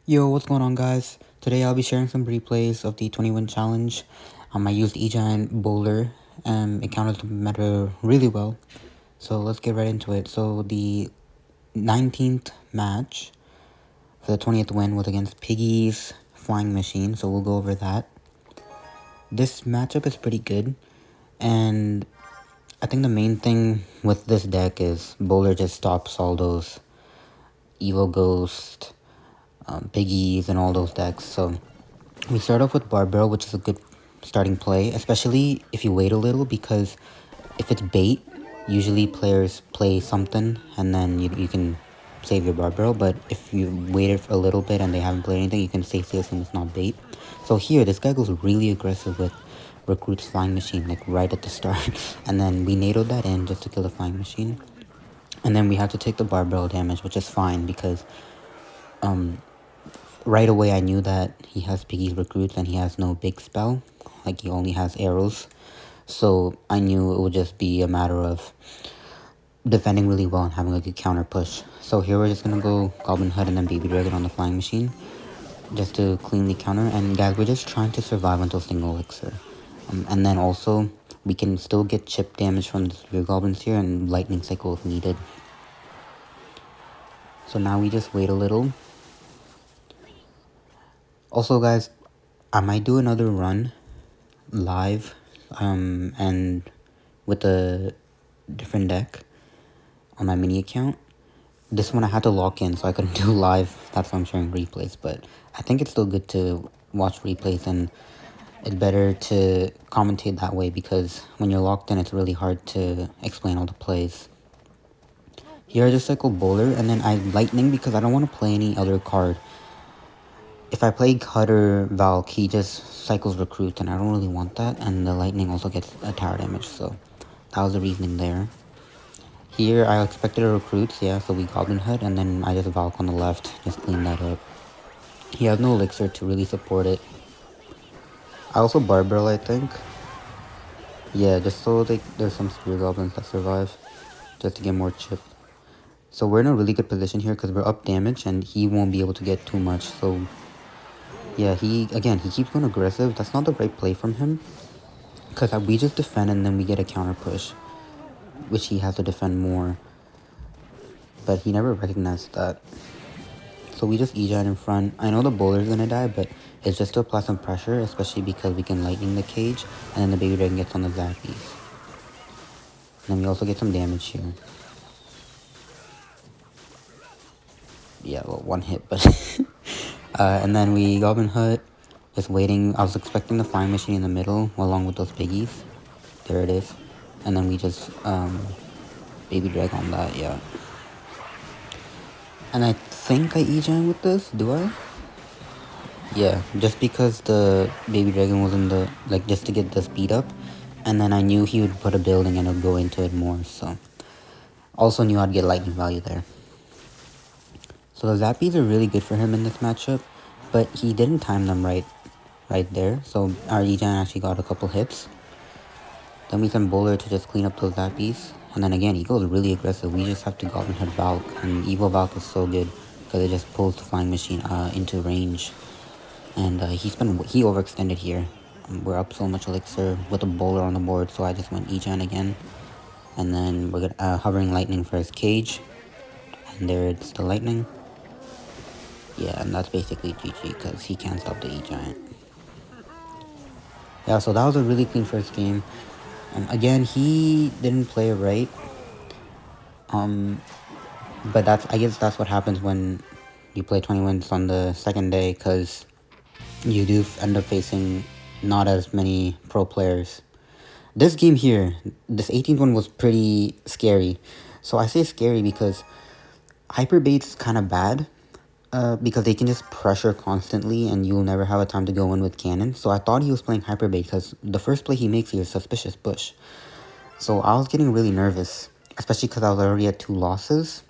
Yo, what's going on, guys? Today I'll be sharing some replays of the 20-win challenge. I used E-Giant Bowler, and it counted the meta really well. So let's get right into it. So the 19th match for the 20th win was against Piggy's Flying Machine, so we'll go over that. This matchup is pretty good, and I think the main thing with this deck is Bowler just stops all those Evil Ghost, Piggies, and all those decks. So we start off with Barbell, which is a good starting play, especially if you wait a little, because if it's bait, usually players play something and then you can save your Barbell, but if you waited for a little bit and they haven't played anything, you can safely assume it's not bait. So here, this guy goes really aggressive with Recruit's Flying Machine, like right at the start, and then we NATO'd that in just to kill the Flying Machine. And then we have to take the Barbell damage, which is fine because right away I knew that he has Piggy's Recruits and he has no big spell, like he only has arrows. So I knew it would just be a matter of defending really well and having a good counter push. So here we're just gonna go Goblin Hood and then Baby Dragon on the Flying Machine, just to cleanly counter. And guys, we're just trying to survive until single elixir. And then also, we can still get chip damage from the Spear Goblins here and Lightning Cycle if needed. So now we just wait a little. Also guys, I might do another run live and with a different deck on my mini account. This one I had to lock in, so I couldn't do live. That's why I'm sharing replays, but I think it's still good to watch replays, and it's better to commentate that way because when you're locked in, it's really hard to explain all the plays. Here I just cycle Bowler, and then I Lightning because I don't want to play any other card. If I play Cutter Valk, he just cycles Recruit, and I don't really want that, and the Lightning also gets a tower damage, so that was the reasoning there. Here, I expected a Recruits, yeah, so we Goblin Hood, and then I just Valk on the left, just clean that up. He has no Elixir to really support it. I also Barbell, I think. Yeah, just so there's some Spear Goblins that survive, just to get more chip. So we're in a really good position here because we're up damage, and he won't be able to get too much, so yeah, he keeps going aggressive. That's not the right play from him, because we just defend and then we get a counter push, which he has to defend more. But he never recognized that. So we just E-Giant in front. I know the Bowler's gonna die, but it's just to apply some pressure, especially because we can Lightning the cage, and then the Baby Dragon gets on the Zappies. And then we also get some damage here. Yeah, well, one hit, but... and then we Goblin Hood, just waiting. I was expecting the Flying Machine in the middle, along with those Piggies. There it is. And then we just, Baby Drag on that, yeah. And I think I E-Giant with this, do I? Yeah, just because the Baby Dragon was in the, like, just to get the speed up. And then I knew he would put a building and it would go into it more, so. Also knew I'd get lightning value there. So the Zappies are really good for him in this matchup, but he didn't time them right there. So our E-Giant actually got a couple hits. Then we send Bowler to just clean up those Zappies. And then again, he goes really aggressive. We just have to Goblin Head Valk. And Evil Valk is so good because it just pulls the Flying Machine into range. And he overextended here. We're up so much elixir with a Bowler on the board, so I just went E-Giant again. And then we're hovering Lightning for his cage. And there's the Lightning. Yeah, and that's basically GG because he can't stop the E-Giant. Yeah, so that was a really clean first game. Again, he didn't play it right. But I guess that's what happens when you play 20 wins on the second day, because you do end up facing not as many pro players. This game here, this 18th one was pretty scary. So I say scary because Hyperbait's kind of bad. Because they can just pressure constantly and you'll never have a time to go in with cannon. So I thought he was playing Hyperbait because the first play he makes here is Suspicious Bush. So I was getting really nervous, especially because I was already at 2 losses.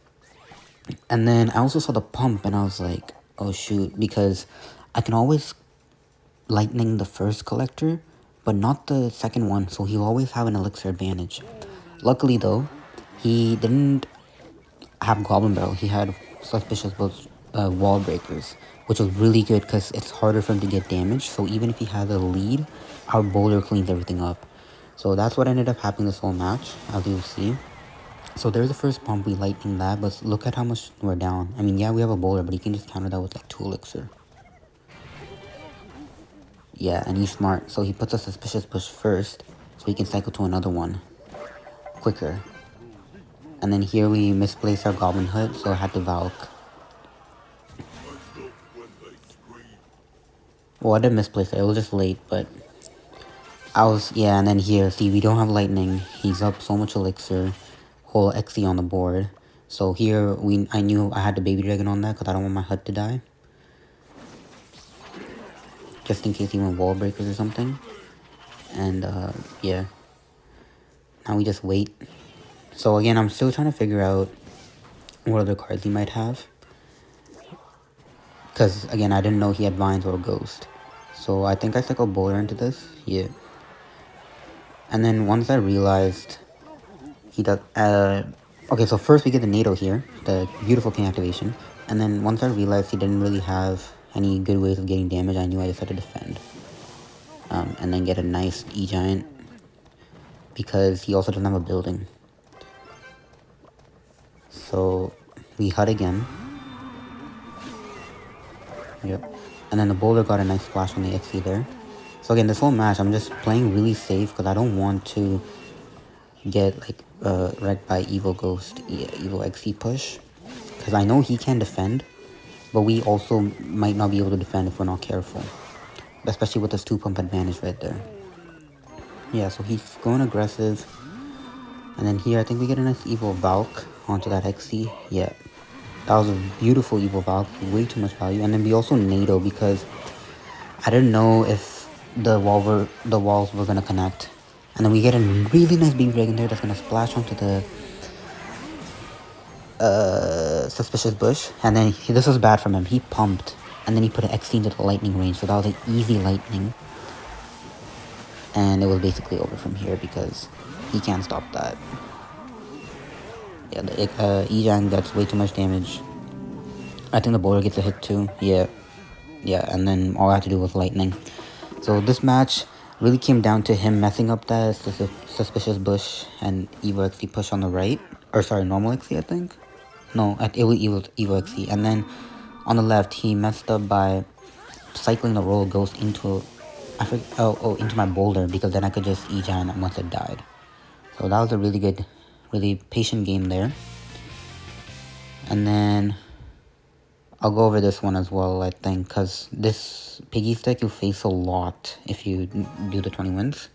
And then I also saw the pump and I was like, oh shoot, because I can always Lightning the first collector, but not the second one, so he'll always have an elixir advantage. Luckily though, he didn't have Goblin Barrel, he had Suspicious wall breakers, which was really good because it's harder for him to get damaged. So even if he has a lead, our bowler cleans everything up. So that's what ended up happening this whole match, as you'll see. So there's the first pump, we lightning that, but look at how much we're down. I mean, yeah, we have a bowler, but he can just counter that with like 2 elixir. Yeah, and he's smart, so he puts a suspicious push first, so he can cycle to another one quicker. And then here we misplaced our Goblin Hood, so I had to Valk. Well, I didn't misplace it, it was just late, but yeah, and then here, see, we don't have Lightning. He's up so much elixir, whole XE on the board. So here, I knew I had the Baby Dragon on that because I don't want my HUD to die. Just in case he went wall breakers or something. And, yeah. Now we just wait. So again, I'm still trying to figure out what other cards he might have. Because, again, I didn't know he had Vines or Ghost. So I think I cycled Bowler into this. Yeah. And then once I realized he does, okay, so first we get the NATO here, the beautiful king activation. And then once I realized he didn't really have any good ways of getting damage, I knew I just had to defend. And then get a nice E-Giant, because he also doesn't have a building. So we HUD again. Yep. And then the bowler got a nice splash on the XC there. So again, this whole match, I'm just playing really safe because I don't want to get like wrecked by Evil Ghost, Evil XC push. Because I know he can defend, but we also might not be able to defend if we're not careful. Especially with this 2-pump advantage right there. Yeah, so he's going aggressive. And then here, I think we get a nice Evil Valk onto that XC. Yeah. That was a beautiful Evil Valk, way too much value. And then we also NATO because I didn't know if the walls were gonna connect. And then we get a really nice Baby Dragon there that's gonna splash onto the suspicious bush. And then this was bad from him. He pumped, and then he put an XC into the lightning range, so that was an easy lightning. And it was basically over from here because he can't stop that. Yeah, the E-Giant gets way too much damage. I think the bowler gets a hit too. Yeah, and then all I had to do was lightning. So this match really came down to him messing up that suspicious bush and Evo XC push on the right. Or sorry, normal XC, I think. No, it was Evo XC. And then on the left, he messed up by cycling the roll ghost into into my boulder, because then I could just E-Giant once it died. So that was a really good, really patient game there. And then I'll go over this one as well, I think, because this Piggy deck you face a lot if you do the 20 wins.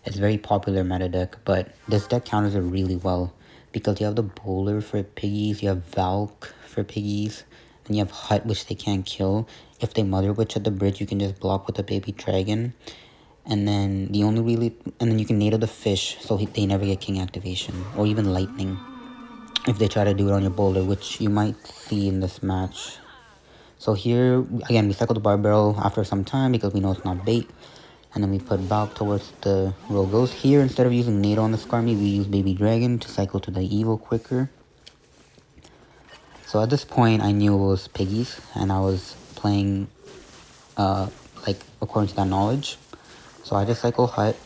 It's a very popular meta deck, but this deck counters it really well because you have the Bowler for Piggies, you have Valk for Piggies, and you have Hut, which they can't kill. If they Mother Witch at the bridge, you can just block with the Baby Dragon. And then and then you can NATO the fish so they never get King activation, or even Lightning if they try to do it on your Bowler, which you might see in this match. So here, again, we cycle the Bar Barrel after some time because we know it's not bait. And then we put Valk towards the Roll Ghost. Here, instead of using NATO on the Skarmy, we use Baby Dragon to cycle to the Evil quicker. So at this point, I knew it was Piggies, and I was playing, like, according to that knowledge. So I just cycle Hut.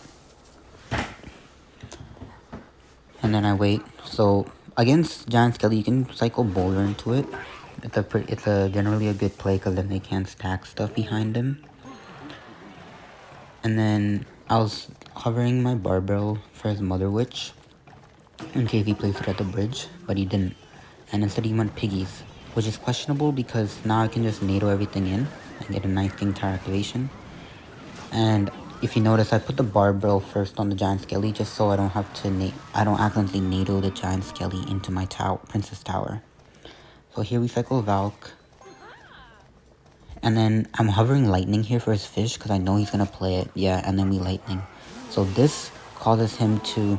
And then I wait. So against Giant Skelly, you can cycle Boulder into it. It's generally a good play because then they can't stack stuff behind him. And then I was hovering my Barbell for his Mother Witch in case he placed it at the bridge, but he didn't. And instead he went Piggies, which is questionable because now I can just NATO everything in and get a nice King Tower activation. And if you notice, I put the Barbell first on the Giant Skelly just so I don't have to I don't accidentally NATO the Giant Skelly into my Princess Tower. So here we cycle Valk. And then I'm hovering Lightning here for his fish because I know he's going to play it. Yeah, and then we Lightning. So this causes him to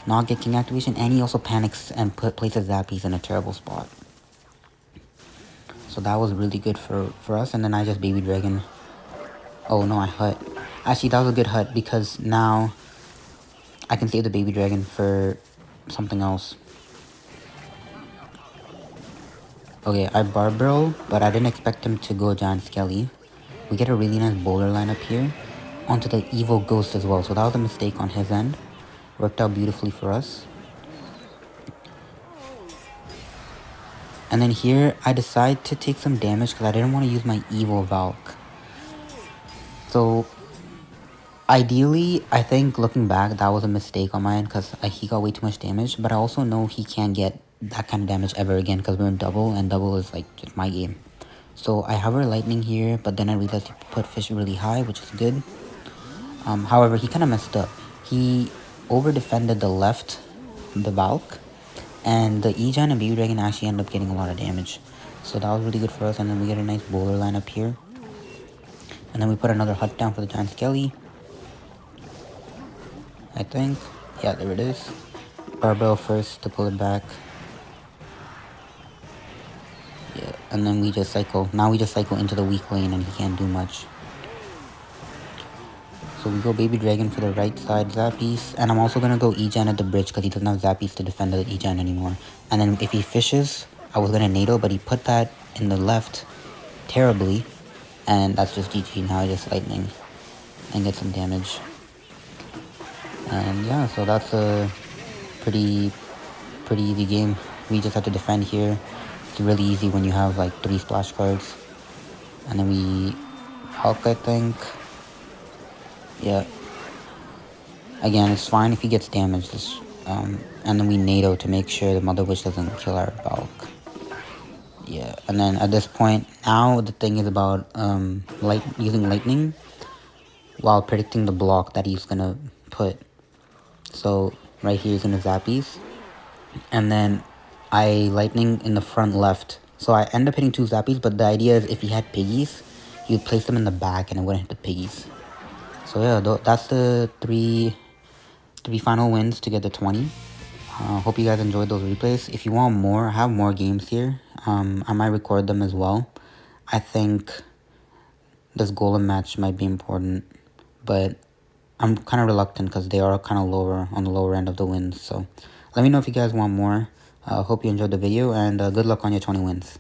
not get King activation, and he also panics and places Zappies in a terrible spot. So that was really good for us. And then I just Baby Dragon. Oh no, I Hut. Actually, that was a good Hut because now I can save the Baby Dragon for something else. Okay, I Barbaro, but I didn't expect him to go Giant Skelly. We get a really nice bowler line up here onto the Evil Ghost as well. So that was a mistake on his end. Worked out beautifully for us. And then here, I decide to take some damage because I didn't want to use my Evil Valk. So, ideally, I think looking back, that was a mistake on my end because he got way too much damage. But I also know he can't get that kind of damage ever again because we're in double, and double is like just my game. So I have our lightning here, but then I realized he put fish really high, which is good. However, he kind of messed up. He over-defended the left, the Valk, and the E-Giant and Baby Dragon actually ended up getting a lot of damage. So that was really good for us, and then we get a nice bowler line up here. And then we put another hut down for the Giant Skelly. I think. Yeah, there it is. Barbell first to pull it back. Yeah, and then we just cycle. Now we just cycle into the weak lane and he can't do much. So we go Baby Dragon for the right side Zappies. And I'm also going to go E-Gen at the bridge because he doesn't have Zappies to defend the E-Gen anymore. And then if he fishes, I was going to NATO, but he put that in the left terribly. And that's just GG. Now I just Lightning and get some damage. And yeah, so that's a pretty easy game. We just have to defend here. It's really easy when you have like 3 splash cards. And then we Hulk, I think. Yeah. Again, it's fine if he gets damaged. And then we NATO to make sure the Mother Witch doesn't kill our Bulk. Yeah, and then at this point, now the thing is about using Lightning while predicting the block that he's gonna put. So right here he's gonna Zappies. And then I Lightning in the front left. So I end up hitting 2 Zappies, but the idea is if he had Piggies, he would place them in the back and it wouldn't hit the Piggies. So yeah, that's the three final wins to get the 20. Hope you guys enjoyed those replays. If you want more, I have more games here. I might record them as well. I think this Golem match might be important, but I'm kind of reluctant because they are kind of lower on the lower end of the wins. So let me know if you guys want more. Hope you enjoyed the video, and good luck on your 20 wins.